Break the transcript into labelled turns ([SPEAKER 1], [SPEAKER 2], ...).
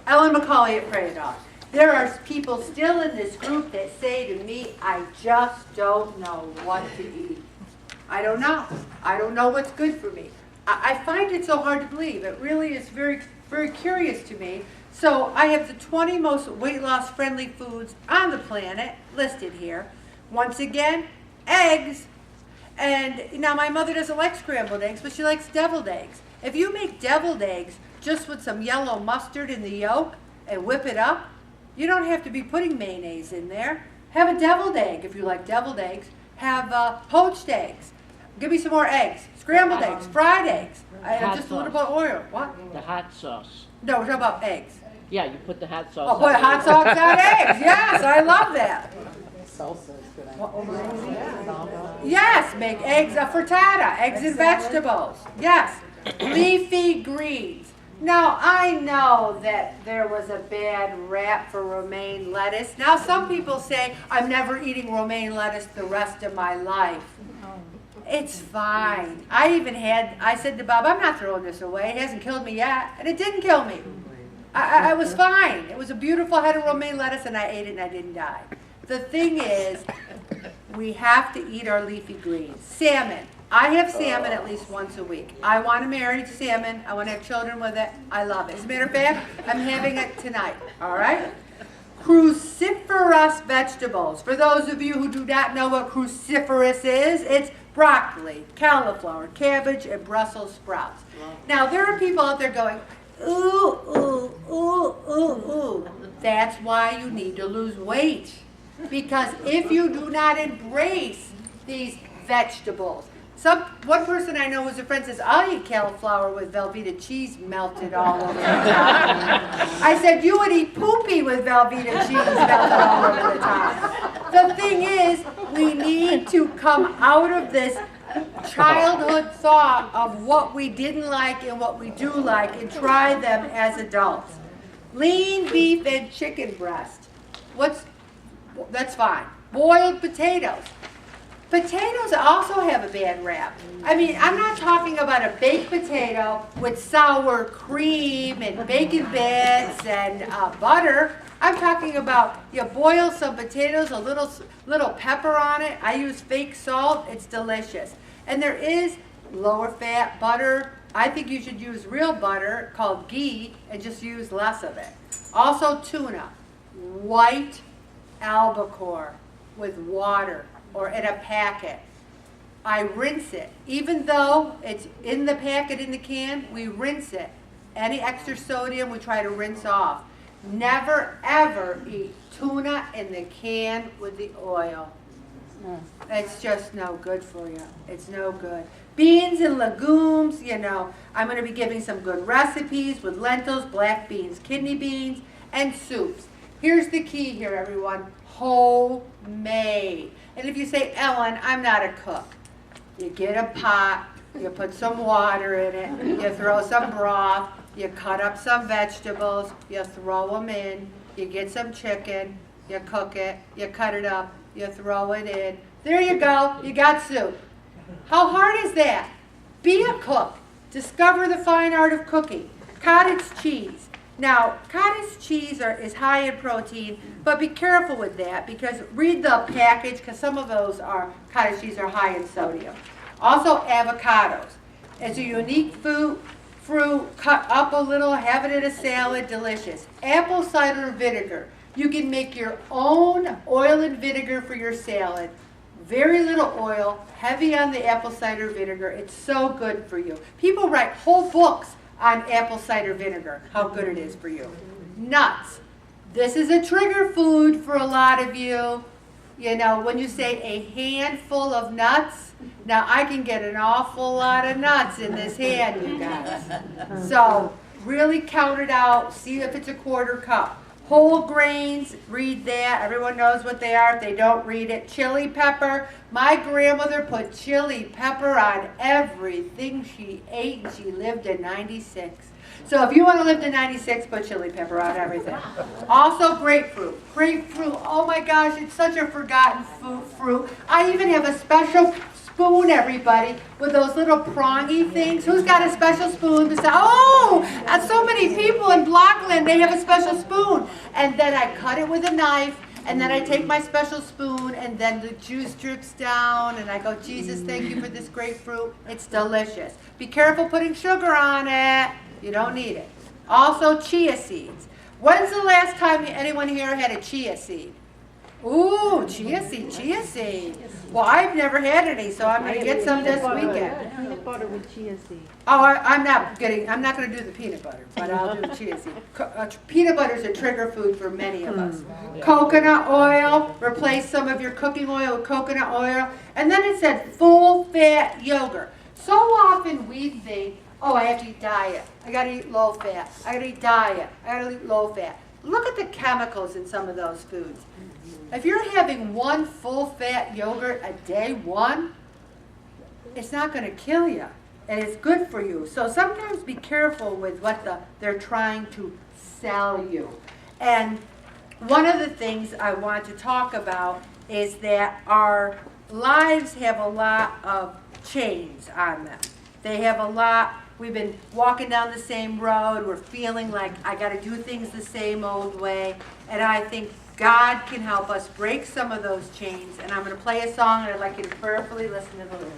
[SPEAKER 1] Ellen McCauley at Prairie Dog. There are people still in this group that say to me, I just don't know what to eat. I don't know. I don't know what's good for me. I find it so hard to believe. It really is very, very curious to me. So I have the 20 most weight loss friendly foods on the planet listed here. Once again, eggs. And now my mother doesn't like scrambled eggs, but she likes deviled eggs. If you make deviled eggs just with some yellow mustard in the yolk and whip it up, you don't have to be putting mayonnaise in there. Have a deviled egg if you like deviled eggs. Have poached eggs. Give me some more eggs. Scrambled eggs, fried eggs, just a little bit of oil. What?
[SPEAKER 2] The hot sauce.
[SPEAKER 1] No, we're talking about eggs.
[SPEAKER 2] Yeah, you put the hot sauce
[SPEAKER 1] Oh, put hot sauce on eggs. Yes, I love that.
[SPEAKER 3] Salsa is good.
[SPEAKER 1] Yes, make eggs a frittata, eggs and vegetables. Yes, leafy greens. Now, I know that there was a bad rap for romaine lettuce. Now, some people say, I'm never eating romaine lettuce the rest of my life. It's fine. I said to Bob, I'm not throwing this away. It hasn't killed me yet. And it didn't kill me. I was fine. It was a beautiful head of romaine lettuce, and I ate it, and I didn't die. The thing is, we have to eat our leafy greens. Salmon. I have salmon at least once a week. I want to marry salmon. I want to have children with it. I love it. As a matter of fact, I'm having it tonight. All right? Cruciferous vegetables. For those of you who do not know what cruciferous is, it's broccoli, cauliflower, cabbage, and Brussels sprouts. Now, there are people out there going, ooh, ooh, ooh, ooh, ooh. That's why you need to lose weight. Because if you do not embrace these vegetables, one person I know who's a friend says, I'll eat cauliflower with Velveeta cheese melted all over the top. I said, you would eat poopy with Velveeta cheese melted all over the top. The thing is, we need to come out of this childhood thought of what we didn't like and what we do like and try them as adults. Lean beef and chicken breast. That's fine. Boiled potatoes. Potatoes also have a bad rap. I mean, I'm not talking about a baked potato with sour cream and bacon bits and butter. I'm talking about you boil some potatoes, a little pepper on it. I use fake salt. It's delicious. And there is lower fat butter. I think you should use real butter called ghee and just use less of it. Also tuna, white albacore with water or in a packet. I rinse it. Even though it's in the packet, in the can, we rinse it. Any extra sodium we try to rinse off. Never ever eat tuna in the can with the oil. It's just no good for you. It's no good. Beans and legumes, I'm going to be giving some good recipes with lentils, black beans, kidney beans, and soups. Here's the key here, everyone. Homemade. And if you say, Ellen, I'm not a cook. You get a pot, you put some water in it, you throw some broth, you cut up some vegetables, you throw them in, you get some chicken, you cook it, you cut it up, you throw it in. There you go, you got soup. How hard is that? Be a cook. Discover the fine art of cooking. Cottage cheese. Now, cottage cheese is high in protein, but be careful with that because read the package because some of those cottage cheese are high in sodium. Also, avocados. It's a unique fruit, cut up a little, have it in a salad, delicious. Apple cider vinegar. You can make your own oil and vinegar for your salad. Very little oil, heavy on the apple cider vinegar. It's so good for you. People write whole books on apple cider vinegar, how good it is for you. Nuts. This is a trigger food for a lot of you. When you say a handful of nuts, now I can get an awful lot of nuts in this hand, you guys. So really count it out, see if it's a quarter cup. Whole grains, read that. Everyone knows what they are if they don't read it. Chili pepper. My grandmother put chili pepper on everything she ate, and she lived to 96. So if you want to live to 96, put chili pepper on everything. Also grapefruit. Grapefruit, oh my gosh, it's such a forgotten fruit. I even have a special spoon, everybody, with those little prongy things. Who's got a special spoon beside? Oh, so many people in Blockland, they have a special spoon. And then I cut it with a knife, and then I take my special spoon, and then the juice drips down, and I go, Jesus, thank you for this grapefruit. It's delicious. Be careful putting sugar on it. You don't need it. Also, chia seeds. When's the last time anyone here had a chia seed? Ooh, chia seed. Well, I've never had any, so I'm going to get some this weekend.
[SPEAKER 3] Peanut butter with chia seed.
[SPEAKER 1] Oh, I'm not going to do the peanut butter, but I'll do the chia seed. Peanut butter is a trigger food for many of us. Coconut oil, replace some of your cooking oil with coconut oil. And then it said full fat yogurt. So often we think, oh, I have to eat diet. I got to eat low fat. I got to eat diet. I got to eat low fat. Look at the chemicals in some of those foods. If you're having one full-fat yogurt a day, it's not going to kill you, and it's good for you. So sometimes be careful with what they're trying to sell you. And one of the things I want to talk about is that our lives have a lot of chains on them. They have a lot. We've been walking down the same road. We're feeling like I got to do things the same old way. And I think God can help us break some of those chains. And I'm going to play a song, and I'd like you to prayerfully listen to the lyrics.